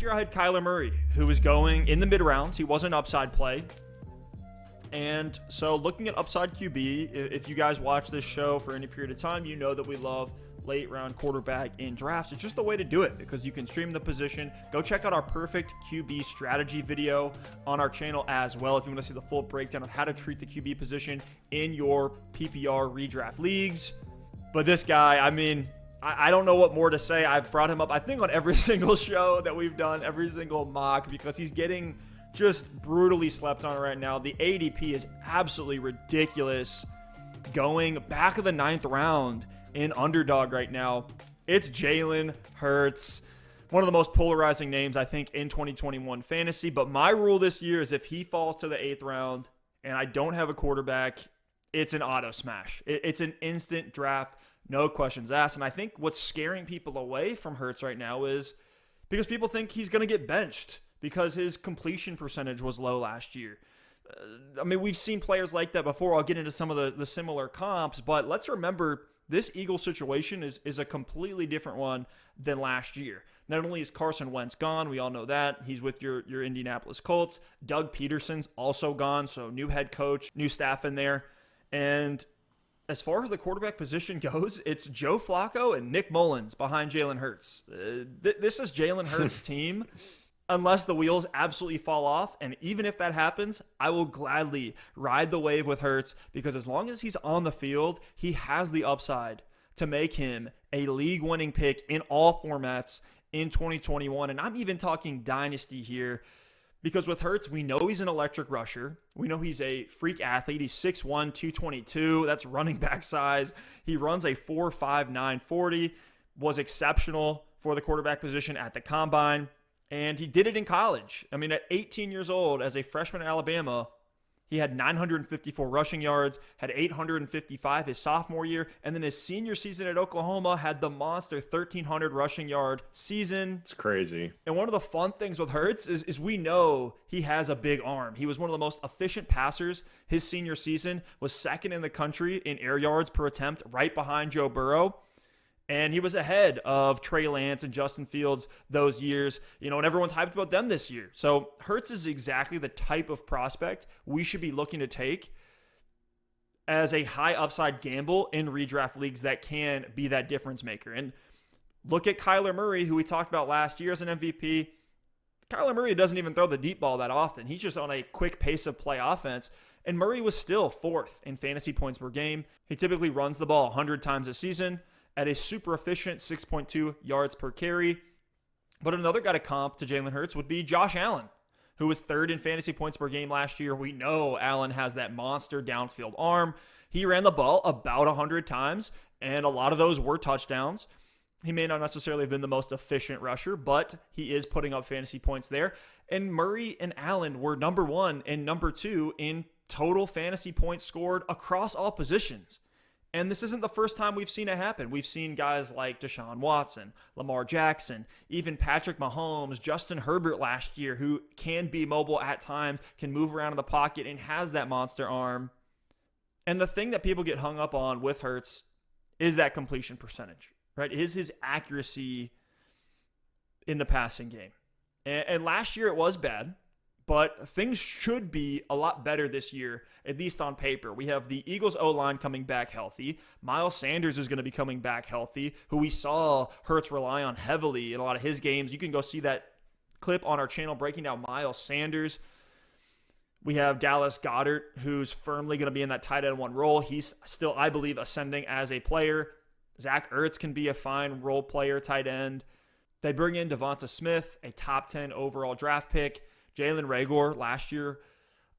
year I had Kyler Murray, who was going in the mid-rounds. He was an upside play. And so looking at upside QB, if you guys watch this show for any period of time, you know that we love late round quarterback in drafts. It's just the way to do it because you can stream the position. Go check out our perfect QB strategy video on our channel as well if you want to see the full breakdown of how to treat the QB position in your PPR redraft leagues. But this guy, I mean, I don't know what more to say. I've brought him up, I think, on every single show that we've done, every single mock, because he's getting just brutally slept on right now. The ADP is absolutely ridiculous. Going back of the 9th round in underdog right now, it's Jalen Hurts. One of the most polarizing names, I think, in 2021 fantasy. But my rule this year is if he falls to the 8th round and I don't have a quarterback, it's an auto smash. It's an instant draft, no questions asked. And I think what's scaring people away from Hurts right now is because people think he's going to get benched because his completion percentage was low last year. I mean, we've seen players like that before. I'll get into some of the similar comps, but let's remember this Eagles situation is a completely different one than last year. Not only is Carson Wentz gone, we all know that. He's with your Indianapolis Colts. Doug Peterson's also gone, so new head coach, new staff in there. And as far as the quarterback position goes, it's Joe Flacco and Nick Mullins behind Jalen Hurts. This is Jalen Hurts' team unless the wheels absolutely fall off. And even if that happens, I will gladly ride the wave with Hurts because as long as he's on the field, he has the upside to make him a league-winning pick in all formats in 2021. And I'm even talking dynasty here. Because with Hurts, we know he's an electric rusher. We know he's a freak athlete. He's 6'1", 222. That's running back size. He runs a 4.59 40. Was exceptional for the quarterback position at the combine. And he did it in college. I mean, at 18 years old, as a freshman at Alabama, he had 954 rushing yards, had 855 his sophomore year, and then his senior season at Oklahoma had the monster 1,300 rushing yard season. It's crazy. And one of the fun things with Hurts is we know he has a big arm. He was one of the most efficient passers. His senior season was second in the country in air yards per attempt, right behind Joe Burrow. And he was ahead of Trey Lance and Justin Fields those years, and everyone's hyped about them this year. So Hurts is exactly the type of prospect we should be looking to take as a high upside gamble in redraft leagues that can be that difference maker. And look at Kyler Murray, who we talked about last year as an MVP. Kyler Murray doesn't even throw the deep ball that often. He's just on a quick pace of play offense. And Murray was still 4th in fantasy points per game. He typically runs the ball 100 times a season at a super efficient 6.2 yards per carry. But another guy to comp to Jalen Hurts would be Josh Allen, who was 3rd in fantasy points per game last year. We know Allen has that monster downfield arm. He ran the ball about 100 times, and a lot of those were touchdowns. He may not necessarily have been the most efficient rusher, but he is putting up fantasy points there. And Murray and Allen were number 1 and number 2 in total fantasy points scored across all positions. And this isn't the first time we've seen it happen. We've seen guys like Deshaun Watson, Lamar Jackson, even Patrick Mahomes, Justin Herbert last year, who can be mobile at times, can move around in the pocket, and has that monster arm. And the thing that people get hung up on with Hurts is that completion percentage, right? Is his accuracy in the passing game. And last year it was bad. But things should be a lot better this year, at least on paper. We have the Eagles O-line coming back healthy. Miles Sanders is going to be coming back healthy, who we saw Hurts rely on heavily in a lot of his games. You can go see that clip on our channel breaking down Miles Sanders. We have Dallas Goddard, who's firmly going to be in that tight end 1 role. He's still, I believe, ascending as a player. Zach Ertz can be a fine role player tight end. They bring in Devonta Smith, a top 10 overall draft pick. Jalen Reagor last year,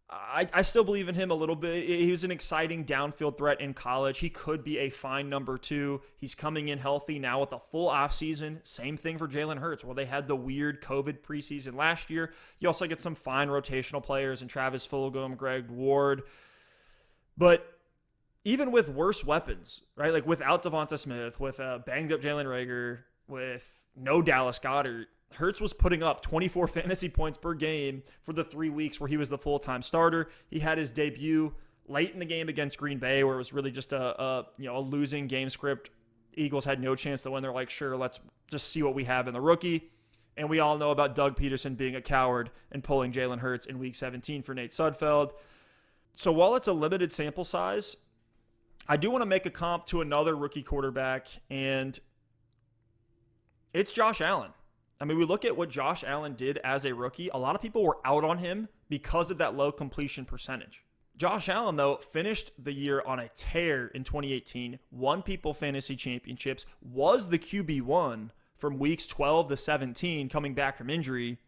I still believe in him a little bit. He was an exciting downfield threat in college. He could be a fine number 2. He's coming in healthy now with a full offseason. Same thing for Jalen Hurts, where they had the weird COVID preseason last year. You also get some fine rotational players in Travis Fulgham, Greg Ward. But even with worse weapons, right, like without Devonta Smith, with a banged-up Jalen Reagor, with no Dallas Goddard, Hurts was putting up 24 fantasy points per game for the 3 weeks where he was the full-time starter. He had his debut late in the game against Green Bay, where it was really just a losing game script. Eagles had no chance to win. They're like, sure, let's just see what we have in the rookie. And we all know about Doug Peterson being a coward and pulling Jalen Hurts in Week 17 for Nate Sudfeld. So while it's a limited sample size, I do want to make a comp to another rookie quarterback, and it's Josh Allen. I mean, we look at what Josh Allen did as a rookie. A lot of people were out on him because of that low completion percentage. Josh Allen, though, finished the year on a tear in 2018, won people fantasy championships, was the QB1 from weeks 12 to 17 coming back from injury.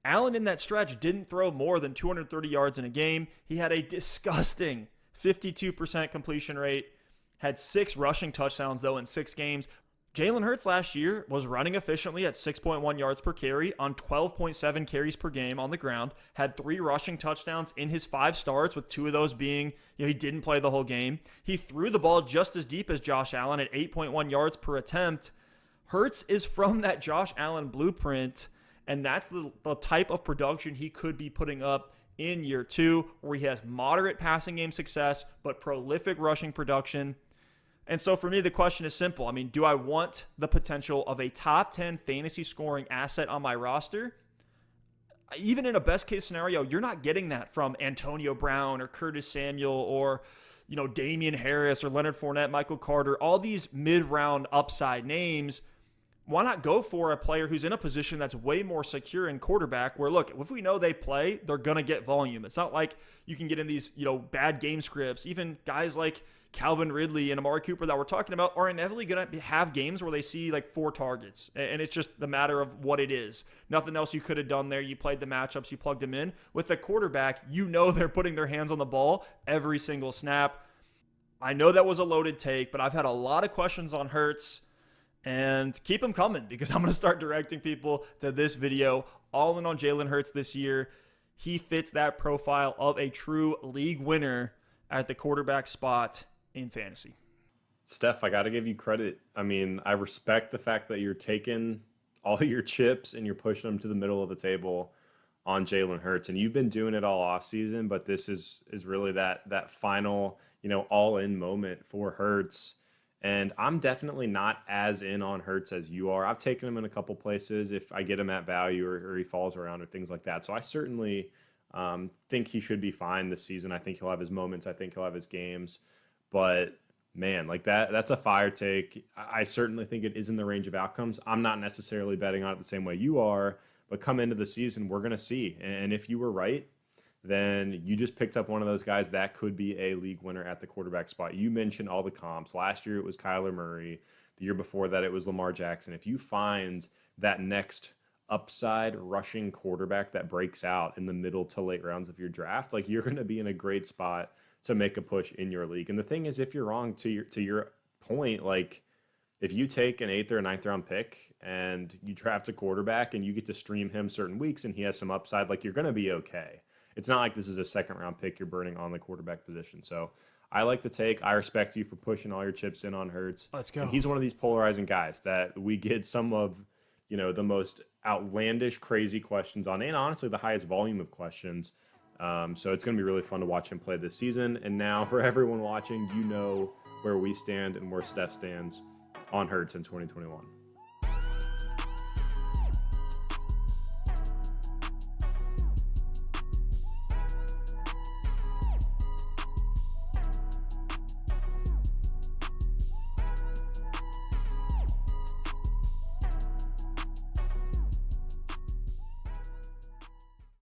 Allen in that stretch didn't throw more than 230 yards in a game. He had a disgusting 52% completion rate, had 6 rushing touchdowns, though, in 6 games. Jalen Hurts last year was running efficiently at 6.1 yards per carry on 12.7 carries per game on the ground, had 3 rushing touchdowns in his 5 starts, with 2 of those being, he didn't play the whole game. He threw the ball just as deep as Josh Allen at 8.1 yards per attempt. Hurts is from that Josh Allen blueprint, and that's the type of production he could be putting up in year 2, where he has moderate passing game success, but prolific rushing production. And so for me, the question is simple. I mean, do I want the potential of a top 10 fantasy scoring asset on my roster? Even in a best case scenario, you're not getting that from Antonio Brown or Curtis Samuel or, Damian Harris or Leonard Fournette, Michael Carter, all these mid-round upside names. Why not go for a player who's in a position that's way more secure in quarterback where, look, if we know they play, they're going to get volume. It's not like you can get in these, bad game scripts. Even guys like Calvin Ridley and Amari Cooper that we're talking about are inevitably going to have games where they see like 4 targets. And it's just the matter of what it is. Nothing else you could have done there. You played the matchups. You plugged them in. With the quarterback, they're putting their hands on the ball every single snap. I know that was a loaded take, but I've had a lot of questions on Hurts. And keep them coming, because I'm going to start directing people to this video all in on Jalen Hurts this year. He fits that profile of a true league winner at the quarterback spot in fantasy. Steph, I got to give you credit. I mean, I respect the fact that you're taking all your chips and you're pushing them to the middle of the table on Jalen Hurts. And you've been doing it all offseason, but this is really that final, all-in moment for Hurts. And I'm definitely not as in on Hurts as you are. I've taken him in a couple places if I get him at value or he falls around or things like that. So I certainly think he should be fine this season. I think he'll have his moments. I think he'll have his games. But, man, like that's a fire take. I certainly think it is in the range of outcomes. I'm not necessarily betting on it the same way you are. But come into the season, we're going to see. And if you were right, then you just picked up one of those guys that could be a league winner at the quarterback spot. You mentioned all the comps. Last year it was Kyler Murray. The year before that it was Lamar Jackson. If you find that next upside rushing quarterback that breaks out in the middle to late rounds of your draft, like you're going to be in a great spot to make a push in your league. And the thing is, if you're wrong, to your point, like if you take an 8th or a 9th round pick and you draft a quarterback and you get to stream him certain weeks and he has some upside, like you're going to be okay. It's not like this is a 2nd round pick you're burning on the quarterback position. So I like the take. I respect you for pushing all your chips in on Hurts. Let's go. And he's one of these polarizing guys that we get some of, the most outlandish, crazy questions on, and honestly the highest volume of questions. So it's going to be really fun to watch him play this season. And now for everyone watching, where we stand and where Steph stands on Hurts in 2021.